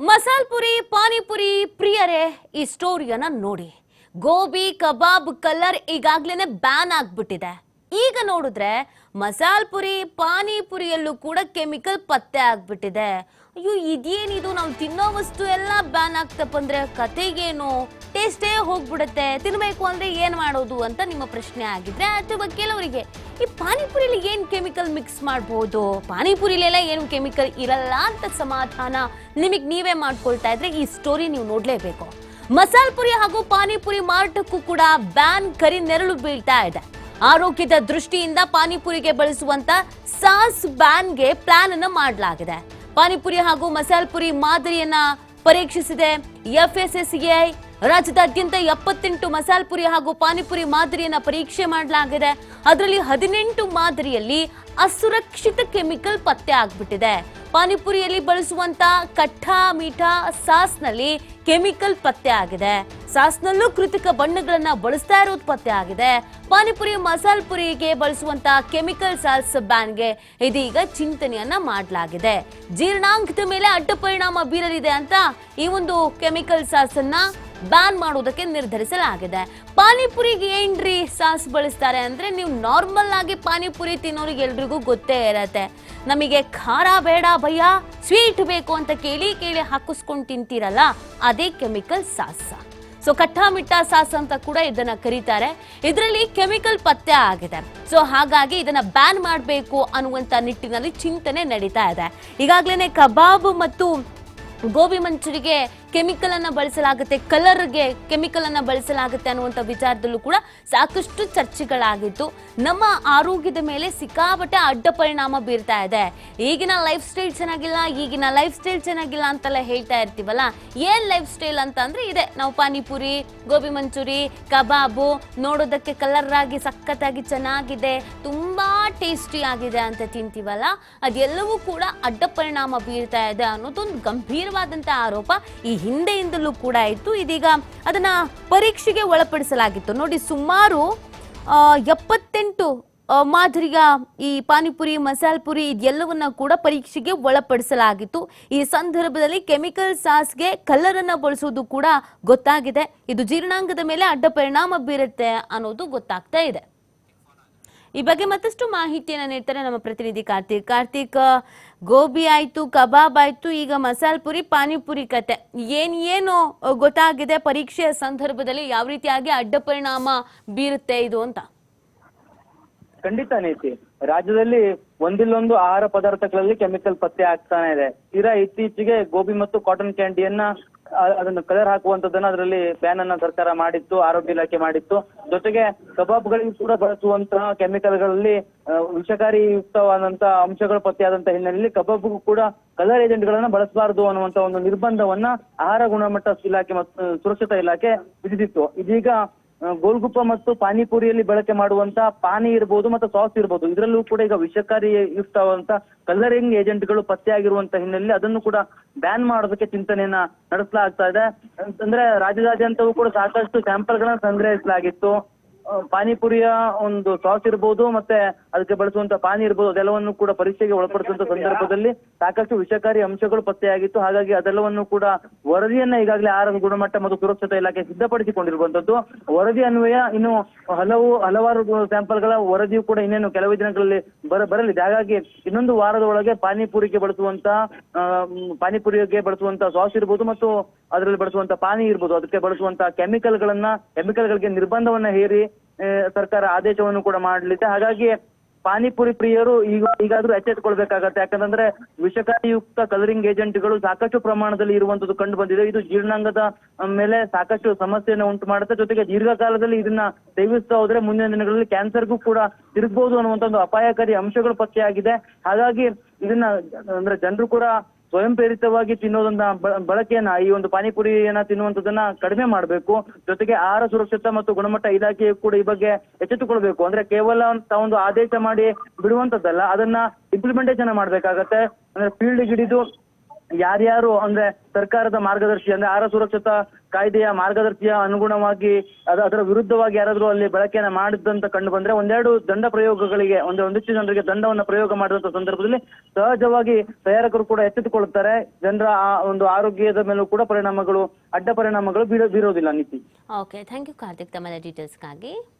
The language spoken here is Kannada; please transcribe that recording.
ಮಸಾಲ್ ಪುರಿ ಪಾನಿಪುರಿ ಪ್ರಿಯರೇ ಈ ಸ್ಟೋರಿಯನ್ನ ನೋಡಿ. ಗೋಬಿ ಕಬಾಬ್ ಕಲರ್ ಈಗಾಗ್ಲೇನೆ ಬ್ಯಾನ್ ಆಗ್ಬಿಟ್ಟಿದೆ. ಈಗ ನೋಡಿದ್ರೆ ಮಸಾಲ್ ಪುರಿ ಪಾನಿಪುರಿಯಲ್ಲೂ ಕೂಡ ಕೆಮಿಕಲ್ ಪತ್ತೆ ಆಗ್ಬಿಟ್ಟಿದೆ. ಅಯ್ಯೋ ಇದೇನಿದು, ನಾವು ತಿನ್ನೋ ವಸ್ತು ಎಲ್ಲ ಬ್ಯಾನ್ ಆಗ್ತಪ್ಪ ಅಂದ್ರೆ ಕತೆಗೇನು, ಟೇಸ್ಟೇ ಹೋಗ್ಬಿಡುತ್ತೆ, ತಿನ್ಬೇಕು ಅಂದ್ರೆ ಏನ್ ಮಾಡೋದು ಅಂತ ನಿಮ್ಮ ಪ್ರಶ್ನೆ ಆಗಿದ್ರೆ, ಅಥವಾ ಕೆಲವರಿಗೆ ಈ ಪಾನಿಪುರಿಲಿ ಏನ್ ಕೆಮಿಕಲ್ ಮಿಕ್ಸ್ ಮಾಡಬಹುದು, ಪಾನಿಪುರಿಲೆಲ್ಲ ಏನು ಕೆಮಿಕಲ್ ಇರಲ್ಲ ಅಂತ ಸಮಾಧಾನ ನಿಮಗೆ ನೀವೇ ಮಾಡ್ಕೊಳ್ತಾ ಇದ್ರೆ ಈ ಸ್ಟೋರಿ ನೀವು ನೋಡ್ಲೇಬೇಕು. ಮಸಾಲ್ ಪುರಿ ಹಾಗೂ ಪಾನಿಪುರಿ ಮಾರಾಟಕ್ಕೂ ಕೂಡ ಬ್ಯಾನ್ ಕರಿ ನೆರಳು ಬೀಳ್ತಾ ಇದೆ. ಆರೋಗ್ಯದ ದೃಷ್ಟಿಯಿಂದ ಪಾನಿಪುರಿಗೆ ಬಳಸುವಂತ ಸಾಸ್ ಬ್ಯಾನ್ಗೆ ಪ್ಲಾನ್ ಅನ್ನು ಮಾಡಲಾಗಿದೆ. ಪಾನಿಪುರಿ ಹಾಗೂ ಮಸಾಲ್ ಪುರಿ ಮಾದರಿಯನ್ನ ಪರೀಕ್ಷಿಸಿದೆ FSSAI. ರಾಜ್ಯದಾದ್ಯಂತ 78 ಮಸಾಲ್ ಪುರಿ ಹಾಗೂ ಪಾನಿಪುರಿ ಮಾದರಿಯನ್ನ ಪರೀಕ್ಷೆ ಮಾಡಲಾಗಿದೆ. ಅದರಲ್ಲಿ 18 ಮಾದರಿಯಲ್ಲಿ ಅಸುರಕ್ಷಿತ ಕೆಮಿಕಲ್ ಪತ್ತೆ ಆಗ್ಬಿಟ್ಟಿದೆ. ಪಾನಿಪುರಿಯಲ್ಲಿ ಬಳಸುವಂತ ಕಟ್ಟಾ ಮೀಠಾ ಸಾಸ್ನಲ್ಲಿ ಕೆಮಿಕಲ್ ಪತ್ತೆ ಆಗಿದೆ. ಸಾಸ್ನಲ್ಲೂ ಕೃತಕ ಬಣ್ಣಗಳನ್ನ ಬಳಸ್ತಾ ಇರೋದು ಪತ್ತೆ ಆಗಿದೆ. ಪಾನಿಪುರಿ ಮಸಾಲ್ ಪುರಿಗೆ ಬಳಸುವಂತ ಕೆಮಿಕಲ್ ಸಾಸ್ ಬ್ಯಾನ್ಗೆ ಇದೀಗ ಚಿಂತನೆಯನ್ನ ಮಾಡಲಾಗಿದೆ. ಜೀರ್ಣಾಂಗದ ಮೇಲೆ ಅಡ್ಡ ಪರಿಣಾಮ ಬೀರಲಿದೆ ಅಂತ ಈ ಒಂದು ಕೆಮಿಕಲ್ ಸಾಸ್ ಅನ್ನ ಬ್ಯಾನ್ ಮಾಡುವುದಕ್ಕೆ ನಿರ್ಧರಿಸಲಾಗಿದೆ. ಪಾನಿಪುರಿಗೆ ಏನ್ರಿ ಸಾಸ್ ಬಳಸ್ತಾರೆ ಅಂದ್ರೆ, ನೀವು ನಾರ್ಮಲ್ ಆಗಿ ಪಾನಿಪುರಿ ತಿನ್ನೋರಿಗೆ ಎಲ್ರಿಗೂ ಗೊತ್ತೇ ಇರತ್ತೆ. ನಮಗೆ ಖಾರ ಬೇಡ ಭಯ್ಯ, ಸ್ವೀಟ್ ಬೇಕು ಅಂತ ಕೇಳಿ ಹಾಕಿಸ್ಕೊಂಡು ತಿಂತೀರಲ್ಲ, ಅದೇ ಕೆಮಿಕಲ್ ಸಾಸ್. ಸೊ ಕಟ್ಟಾ ಮಿಟ್ಟಾ ಸಾಸ್ ಅಂತ ಕೂಡ ಇದನ್ನ ಕರೀತಾರೆ. ಇದರಲ್ಲಿ ಕೆಮಿಕಲ್ ಪತ್ತೆ ಆಗಿದೆ. ಸೊ ಹಾಗಾಗಿ ಇದನ್ನ ಬ್ಯಾನ್ ಮಾಡಬೇಕು ಅನ್ನುವಂತ ನಿಟ್ಟಿನಲ್ಲಿ ಚಿಂತನೆ ನಡೀತಾ ಇದೆ. ಈಗಾಗಲೇ ಕಬಾಬ್ ಮತ್ತು ಗೋಬಿ ಮಂಚೂರಿಗೆ ಕೆಮಿಕಲ್ ಅನ್ನ ಬಳಸಲಾಗುತ್ತೆ, ಕಲರ್ಗೆ ಕೆಮಿಕಲ್ ಅನ್ನ ಬಳಸಲಾಗುತ್ತೆ ಅನ್ನುವಂಥ ವಿಚಾರದಲ್ಲೂ ಕೂಡ ಸಾಕಷ್ಟು ಚರ್ಚೆಗಳಾಗಿತ್ತು. ನಮ್ಮ ಆರೋಗ್ಯದ ಮೇಲೆ ಸಿಕ್ಕಾಪಟ್ಟೆ ಅಡ್ಡ ಪರಿಣಾಮ ಬೀರ್ತಾ ಇದೆ. ಈಗಿನ ಲೈಫ್ ಸ್ಟೈಲ್ ಚೆನ್ನಾಗಿಲ್ಲ ಅಂತೆಲ್ಲ ಹೇಳ್ತಾ ಇರ್ತೀವಲ್ಲ, ಏನ್ ಲೈಫ್ ಸ್ಟೈಲ್ ಅಂತ ಅಂದ್ರೆ ಇದೆ. ನಾವು ಪಾನಿಪುರಿ, ಗೋಬಿ ಮಂಚೂರಿ, ಕಬಾಬು ನೋಡೋದಕ್ಕೆ ಕಲರ್ ಆಗಿ ಸಖತ್ತಾಗಿ ಚೆನ್ನಾಗಿದೆ, ತುಂಬಾ ಟೇಸ್ಟಿ ಆಗಿದೆ ಅಂತ ತಿಂತೀವಲ್ಲ, ಅದೆಲ್ಲವೂ ಕೂಡ ಅಡ್ಡ ಪರಿಣಾಮ ಬೀರ್ತಾ ಇದೆ ಅನ್ನೋದೊಂದು ಗಂಭೀರವಾದಂತ ಆರೋಪ ಈ ಹಿಂದೆಯಿಂದಲೂ ಕೂಡ ಇತ್ತು. ಇದೀಗ ಅದನ್ನ ಪರೀಕ್ಷೆಗೆ ಒಳಪಡಿಸಲಾಗಿತ್ತು. ನೋಡಿ, ಸುಮಾರು 78 ಮಾದರಿಯ ಈ ಪಾನಿಪುರಿ ಮಸಾಲ್ ಪುರಿ ಇದೆಲ್ಲವನ್ನ ಕೂಡ ಪರೀಕ್ಷೆಗೆ ಒಳಪಡಿಸಲಾಗಿತ್ತು. ಈ ಸಂದರ್ಭದಲ್ಲಿ ಕೆಮಿಕಲ್ ಸಾಸ್ಗೆ ಕಲರ್ ಅನ್ನ ಬಳಸೋದು ಕೂಡ ಗೊತ್ತಾಗಿದೆ. ಇದು ಜೀರ್ಣಾಂಗದ ಮೇಲೆ ಅಡ್ಡ ಪರಿಣಾಮ ಬೀರುತ್ತೆ ಅನ್ನೋದು ಗೊತ್ತಾಗ್ತಾ ಇದೆ. ಈ ಬಗ್ಗೆ ಮತ್ತಷ್ಟು ಮಾಹಿತಿಯನ್ನು ನೀಡ್ತಾರೆ ನಮ್ಮ ಪ್ರತಿನಿಧಿ ಕಾರ್ತಿಕ್. ಗೋಬಿ ಆಯ್ತು, ಕಬಾಬ್ ಆಯ್ತು, ಈಗ ಮಸಾಲ್ ಪುರಿ ಪಾನಿಪುರಿ ಕತೆ ಏನು ಗೊತ್ತಾಗಿದೆ? ಪರೀಕ್ಷೆಯ ಸಂದರ್ಭದಲ್ಲಿ ಯಾವ ರೀತಿಯಾಗಿ ಅಡ್ಡ ಪರಿಣಾಮ ಬೀರುತ್ತೆ ಇದು ಅಂತ? ಖಂಡಿತ ನೀತಿ, ರಾಜ್ಯದಲ್ಲಿ ಒಂದಿಲ್ಲೊಂದು ಆಹಾರ ಪದಾರ್ಥಗಳಲ್ಲಿ ಕೆಮಿಕಲ್ ಪತ್ತೆ ಆಗ್ತಾನೆ ಇದೆ. ಇತ್ತೀಚೆಗೆ ಗೋಬಿ ಮತ್ತು ಕಾಟನ್ ಕ್ಯಾಂಡಿಯನ್ನ ಅದನ್ನು ಕಲರ್ ಹಾಕುವಂತದನ್ನ ಅದರಲ್ಲಿ ಬ್ಯಾನ್ ಅನ್ನ ಸರ್ಕಾರ ಮಾಡಿತ್ತು, ಆರೋಗ್ಯ ಇಲಾಖೆ ಮಾಡಿತ್ತು. ಜೊತೆಗೆ ಕಬಾಬ್ಗಳಿಗೆ ಕೂಡ ಬಳಸುವಂತಹ ಕೆಮಿಕಲ್ಗಳಲ್ಲಿ ವಿಷಕಾರಿಯುಕ್ತವಾದಂತಹ ಅಂಶಗಳು ಪತ್ತೆಯಾದಂತಹ ಹಿನ್ನೆಲೆಯಲ್ಲಿ ಕಬಾಬ್ಗೂ ಕೂಡ ಕಲರ್ ಏಜೆಂಟ್ ಗಳನ್ನ ಬಳಸಬಾರದು ಅನ್ನುವಂತ ಒಂದು ನಿರ್ಬಂಧವನ್ನ ಆಹಾರ ಗುಣಮಟ್ಟ ಇಲಾಖೆ ಮತ್ತು ಸುರಕ್ಷತಾ ಇಲಾಖೆ ವಿಧಿಸಿತ್ತು. ಇದೀಗ ಗೋಲ್ಗುಪ್ಪ ಮತ್ತು ಪಾನಿಪುರಿಯಲ್ಲಿ ಬಳಕೆ ಮಾಡುವಂತ ಪಾನಿ ಇರ್ಬೋದು ಮತ್ತು ಸಾಸ್ ಇರ್ಬೋದು, ಇದರಲ್ಲೂ ಕೂಡ ಈಗ ವಿಷಕಾರಿ ಯುಕ್ತವಾದಂತ ಕಲರಿಂಗ್ ಏಜೆಂಟ್ಗಳು ಪತ್ತೆ ಆಗಿರುವಂತ ಹಿನ್ನೆಲೆಯಲ್ಲಿ ಅದನ್ನು ಕೂಡ ಬ್ಯಾನ್ ಮಾಡೋದಕ್ಕೆ ಚಿಂತನೆಯನ್ನ ನಡೆಸಲಾಗ್ತಾ ಇದೆ. ಅಂದ್ರೆ ರಾಜ್ಯದಾದ್ಯಂತವೂ ಕೂಡ ಸಾಕಷ್ಟು ಸ್ಯಾಂಪಲ್ ಗಳನ್ನ ಸಂಗ್ರಹಿಸಲಾಗಿತ್ತು. ಪಾನಿಪುರಿಯ ಒಂದು ಸಾಸ್ ಇರ್ಬೋದು ಮತ್ತೆ ಅದಕ್ಕೆ ಬಳಸುವಂತ ಪಾನಿ ಇರ್ಬೋದು, ಅದೆಲ್ಲವನ್ನು ಕೂಡ ಪರೀಕ್ಷೆಗೆ ಒಳಪಡಿಸುವಂತ ಸಂದರ್ಭದಲ್ಲಿ ಸಾಕಷ್ಟು ವಿಷಕಾರಿ ಅಂಶಗಳು ಪತ್ತೆಯಾಗಿತ್ತು. ಹಾಗಾಗಿ ಅದೆಲ್ಲವನ್ನು ಕೂಡ ವರದಿಯನ್ನ ಈಗಾಗಲೇ ಆಹಾರ ಗುಣಮಟ್ಟ ಮತ್ತು ಸುರಕ್ಷತಾ ಇಲಾಖೆ ಸಿದ್ಧಪಡಿಸಿಕೊಂಡಿರುವಂತದ್ದು. ವರದಿ ಅನ್ವಯ ಇನ್ನು ಹಲವಾರು ಸ್ಯಾಂಪಲ್ ಗಳ ವರದಿಯು ಕೂಡ ಇನ್ನೇನು ಕೆಲವೇ ದಿನಗಳಲ್ಲಿ ಬರಲಿದೆ. ಹಾಗಾಗಿ ಇನ್ನೊಂದು ವಾರದ ಒಳಗೆ ಪಾನಿಪುರಿಗೆ ಬಳಸುವಂತ ಸಾಸ್ ಇರ್ಬೋದು ಮತ್ತು ಅದರಲ್ಲಿ ಬಳಸುವಂತ ಪಾನಿ ಇರ್ಬೋದು, ಅದಕ್ಕೆ ಬಳಸುವಂತ ಕೆಮಿಕಲ್ಗಳಿಗೆ ನಿರ್ಬಂಧವನ್ನ ಹೇರಿ ಸರ್ಕಾರ ಆದೇಶವನ್ನು ಕೂಡ ಮಾಡಲಿದೆ. ಹಾಗಾಗಿ ಪಾನಿಪುರಿ ಪ್ರಿಯರು ಈಗಾದ್ರೂ ಎಚ್ಚೆತ್ತುಕೊಳ್ಬೇಕಾಗತ್ತೆ. ಯಾಕಂದ್ರೆ ವಿಷಕಾರಿಯುಕ್ತ ಕಲರಿಂಗ್ ಏಜೆಂಟ್ಗಳು ಸಾಕಷ್ಟು ಪ್ರಮಾಣದಲ್ಲಿ ಇರುವಂತದ್ದು ಕಂಡು ಬಂದಿದೆ. ಇದು ಜೀರ್ಣಾಂಗದ ಮೇಲೆ ಸಾಕಷ್ಟು ಸಮಸ್ಯೆಯನ್ನು ಉಂಟು ಮಾಡುತ್ತೆ. ಜೊತೆಗೆ ದೀರ್ಘಕಾಲದಲ್ಲಿ ಇದನ್ನ ಸೇವಿಸ್ತಾ ಹೋದ್ರೆ ಮುಂದಿನ ದಿನಗಳಲ್ಲಿ ಕ್ಯಾನ್ಸರ್ಗೂ ಕೂಡ ತಿರುಗಬಹುದು ಅನ್ನುವಂತ ಒಂದು ಅಪಾಯಕಾರಿ ಅಂಶಗಳು ಪತ್ತೆಯಾಗಿದೆ. ಹಾಗಾಗಿ ಇದನ್ನ ಅಂದ್ರೆ ಜನರು ಕೂಡ ಸ್ವಯಂ ಪ್ರೇರಿತವಾಗಿ ತಿನ್ನೋದನ್ನ ಬಳಕೆಯನ್ನ ಈ ಒಂದು ಪಾನಿಪುರಿಯನ್ನ ತಿನ್ನುವಂತದನ್ನ ಕಡಿಮೆ ಮಾಡಬೇಕು. ಜೊತೆಗೆ ಆಹಾರ ಸುರಕ್ಷತಾ ಮತ್ತು ಗುಣಮಟ್ಟ ಇಲಾಖೆಯು ಕೂಡ ಈ ಬಗ್ಗೆ ಎಚ್ಚೆತ್ತುಕೊಳ್ಬೇಕು. ಅಂದ್ರೆ ಕೇವಲ ತಾವೊಂದು ಆದೇಶ ಮಾಡಿ ಬಿಡುವಂತದ್ದಲ್ಲ, ಅದನ್ನ ಇಂಪ್ಲಿಮೆಂಟೇಷನ್ ಮಾಡ್ಬೇಕಾಗತ್ತೆ. ಅಂದ್ರೆ ಫೀಲ್ಡ್ ಹಿಡಿದು ಯಾರ್ಯಾರು ಅಂದ್ರೆ ಸರ್ಕಾರದ ಮಾರ್ಗದರ್ಶಿ ಅಂದ್ರೆ ಆಹಾರ ಸುರಕ್ಷತಾ ಕಾಯ್ದೆಯ ಮಾರ್ಗದರ್ಶಿಯ ಅನುಗುಣವಾಗಿ ಅದರ ವಿರುದ್ಧವಾಗಿ ಯಾರಾದ್ರೂ ಅಲ್ಲಿ ಬಳಕೆಯನ್ನ ಮಾಡಿದ್ದಂತ ಕಂಡು ಬಂದ್ರೆ ಒಂದೆರಡು ದಂಡ ಪ್ರಯೋಗಗಳಿಗೆ ಒಂದಿಷ್ಟು ಜನರಿಗೆ ದಂಡವನ್ನ ಪ್ರಯೋಗ ಮಾಡುವಂತ ಸಂದರ್ಭದಲ್ಲಿ ಸಹಜವಾಗಿ ತಯಾರಕರು ಕೂಡ ಎಚ್ಚೆತ್ತುಕೊಳ್ಳುತ್ತಾರೆ. ಜನರ ಆ ಒಂದು ಆರೋಗ್ಯದ ಮೇಲೂ ಕೂಡ ಅಡ್ಡ ಪರಿಣಾಮಗಳು ಬೀರೋದಿಲ್ಲ ನೀತಿ. ಓಕೆ, ಥ್ಯಾಂಕ್ ಯು ಕಾರ್ತಿಕ್ ತಮ್ಮ ಡೀಟೇಲ್ಸ್ಗಾಗಿ.